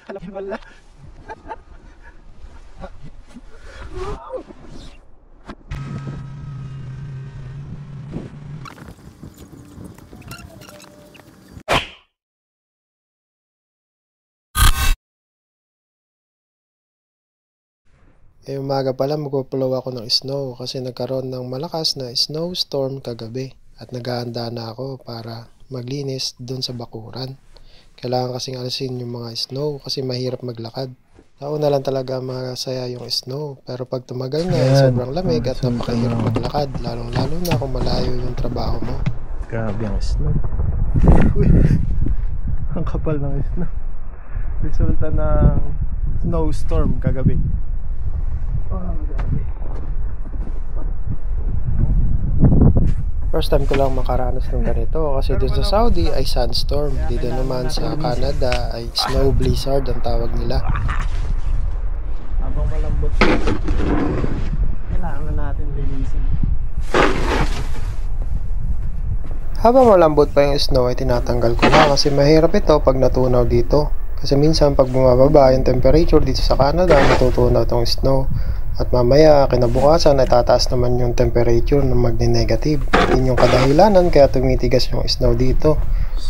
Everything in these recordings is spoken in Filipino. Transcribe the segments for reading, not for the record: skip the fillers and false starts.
Alam mo wala. Umaga pala magpo-plow ako ng snow kasi nagkaroon ng malakas na snowstorm kagabi at naghahanda na ako para maglinis dun sa bakuran. Kailangan kasing alisin yung mga snow kasi mahirap maglakad. Nauna lang talaga masaya yung snow pero pag tumagal na ay sobrang lamig at napakahirap maglakad lalong lalo na kung malayo yung trabaho mo. Grabe ang snow. Uy, ang kapal ng snow. Resulta ng snowstorm kagabi. First time ko lang makaranas ng ganito kasi dun sa Saudi ay sandstorm. Dito naman sa Canada ay snow blizzard ang tawag nila. Habang malambot, kailangan natin linisin. Habang malambot pa yung snow ay tinatanggal ko na kasi mahirap ito pag natunaw dito. Kasi minsan pag bumababa yung temperature dito sa Canada, natutunaw itong snow. At mamaya kinabukasan ay tataas naman yung temperature na magne-negative. Yun yung kadahilanan kaya tumitigas yung snow dito.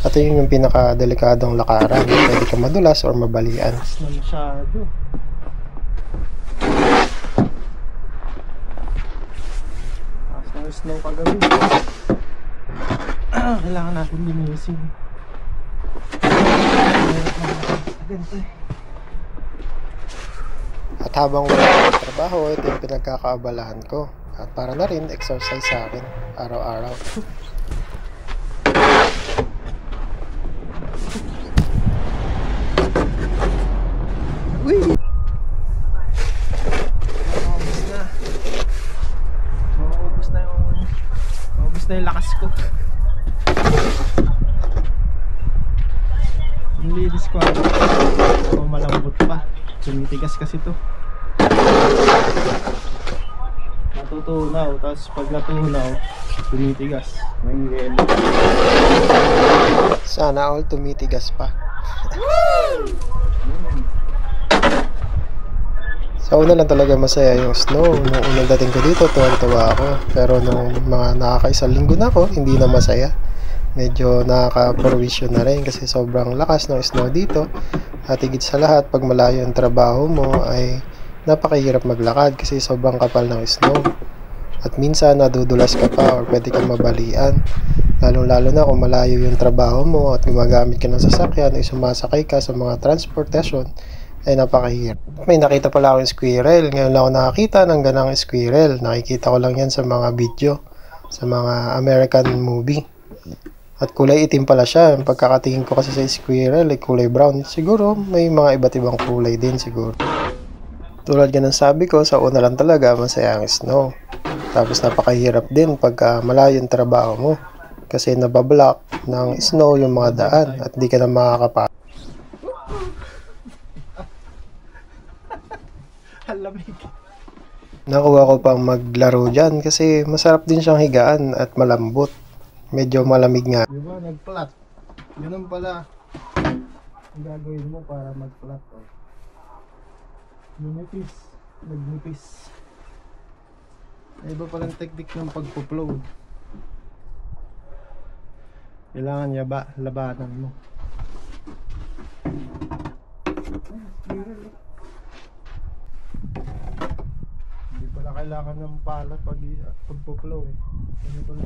At yun yung pinakadelikadong lakaran. Pwede ka madulas or mabalian. Na masyado. Taas ng snow kagabi. Kailangan natin linisin. Ganito eh. At habang wala akong trabaho, ito yung pinagkakaabalahan ko. At para na rin exercise sa akin araw-araw. Uy! Maubos na yung lakas ko. Nililis ko ako. Malambot pa. Tumitigas kasi to. Natutunaw. Tapos pag natunaw, tumitigas. May yelo. Sana all tumitigas pa. Sa una lang talaga masaya yung snow. Nung unang dating ko dito, tuwang-tuwa ako. Pero nung mga nakakaisang linggo na ako, hindi na masaya. Medyo nakaka-provision na rin kasi sobrang lakas ng snow dito. At higit sa lahat, pag malayo yung trabaho mo ay napakahirap maglakad kasi sobrang kapal ng snow. At minsan nadudulas ka pa or pwede kang mabalian. Lalo na kung malayo yung trabaho mo at gumagamit ka ng sasakyan o sumasakay ka sa mga transportation ay napakahirap. May nakita pala akong squirrel. Ngayon lang ako nakakita ng ganang squirrel. Nakikita ko lang yan sa mga video, sa mga American movie. At kulay itim pala siya. Pagkakatingin ko kasi sa squirrel ay kulay brown. Siguro may mga iba't ibang kulay din siguro. Tulad nga ng sabi ko, sa una lang talaga masaya ang snow. Tapos napakahirap din pagka malayo yung trabaho mo. Kasi nabablock ng snow yung mga daan at di ka na makakapasok. Halamig. Nakuha ko pang maglaro dyan kasi masarap din siyang higaan at malambot. Medyo malamig nga. Diba? Nag-flat. Ganun pala ang gagawin mo para mag-flat. Oh. Nunipis. Nagnipis. Ay, iba palang technique ng pagpo-flow. Kailangan labanan mo. Hindi pala kailangan ng pala pagpo-flow eh. Ano pala?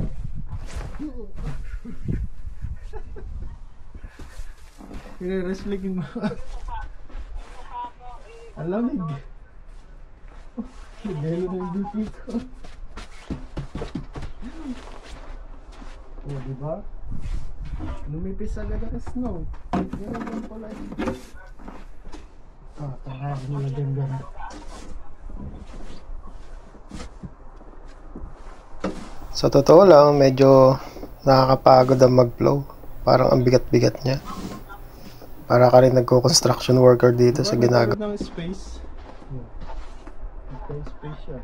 I-wrestling mo. Alamig. Gelo na yung BP ko. O, diba? Lumipis agad ang snow. Ganun lang pala yun. Tangharin mo na din ganda. Sa totoo lang, medyo nakakapagod ang mag-flow. Parang ang bigat-bigat niya. Para ka rin nagko-construction worker dito sa ginagawa. Ng space. Space siya.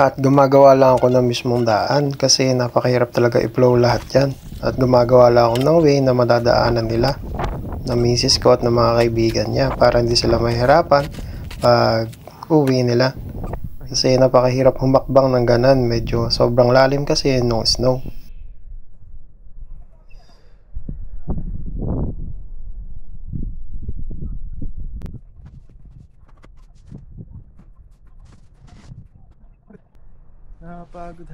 At gumagawa lang ako ng mismong daan kasi napakahirap talaga i-flow lahat yan. At gumagawa lang ako ng way na madadaanan nila ng misis ko at ng mga kaibigan niya para hindi sila mahirapan pag uwi nila. Kasi napakahirap humakbang ng ganan, medyo sobrang lalim kasi nung snow. Nakapagod.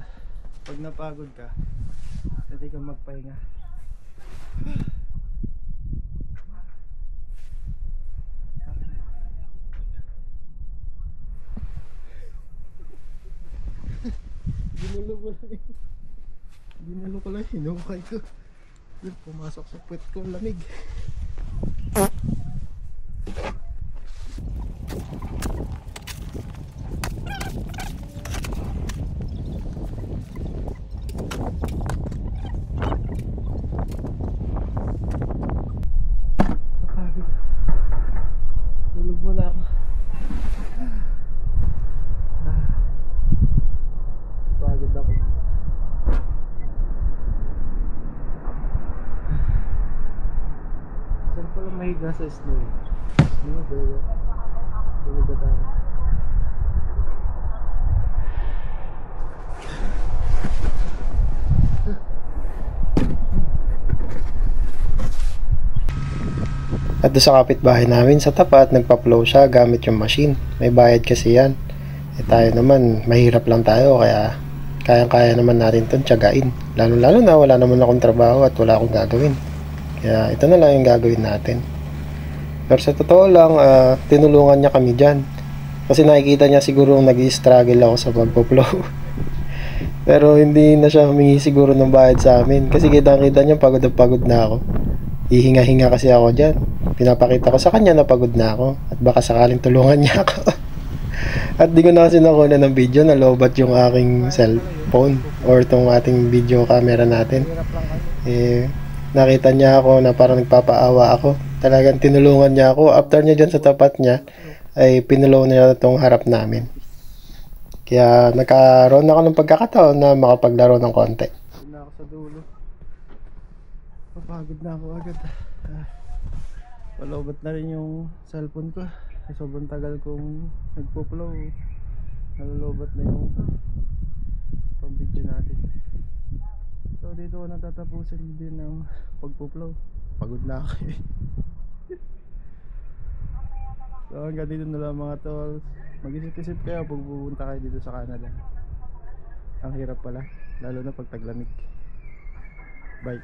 Pag napagod ka, pwede kang magpahinga. Ginulo ko lang hinukay ko. Pumasok sa puwet ko, lamig. Napagod. Tulog muna ako. Pagod ako. Saan pala mahiga sa snow? Snow, baby. Tulog ba tayo? At doon sa kapitbahay namin sa tapat, nagpa-plow siya gamit yung machine. May bayad kasi yan. Tayo naman, mahirap lang tayo kaya kayang-kaya naman natin itong tiyagain. Lalo-lalo na wala naman akong trabaho at wala akong gagawin. Kaya ito na lang yung gagawin natin. Pero sa totoo lang, tinulungan niya kami dyan. Kasi nakikita niya siguro nag-i-struggle ako sa pagpo-plow. Pero hindi na siya humingi siguro ng bayad sa amin. Kasi kitang-kita niya pagod na pagod na ako. Hihinga-hinga kasi ako dyan. Pinapakita ko sa kanya na pagod na ako. At baka sakaling tulungan niya ako. At di ko na kasi nakuha ng video, nalobat yung aking cellphone or itong ating video camera natin. Nakita niya ako na parang nagpapaawa ako. Talagang tinulungan niya ako. After niya dyan sa tapat niya, ay pinulaw niya itong harap namin. Kaya nagkaroon ako ng pagkakataon na makapaglaro ng konti. Hindi na ako sa dulo. Papagod na ako agad. Palobat na rin yung cellphone ko. Sobrang tagal kong nagpo-flow. Nalolobat na yung pang-video natin. So dito ko natatapusin din ng pagpo-flow. Pagod na ako eh. So hanggang dito na lang mga tol. Mag-isip-isip kayo pag pupunta kayo dito sa Canada. Ang hirap pala, lalo na pag taglamig. Bye.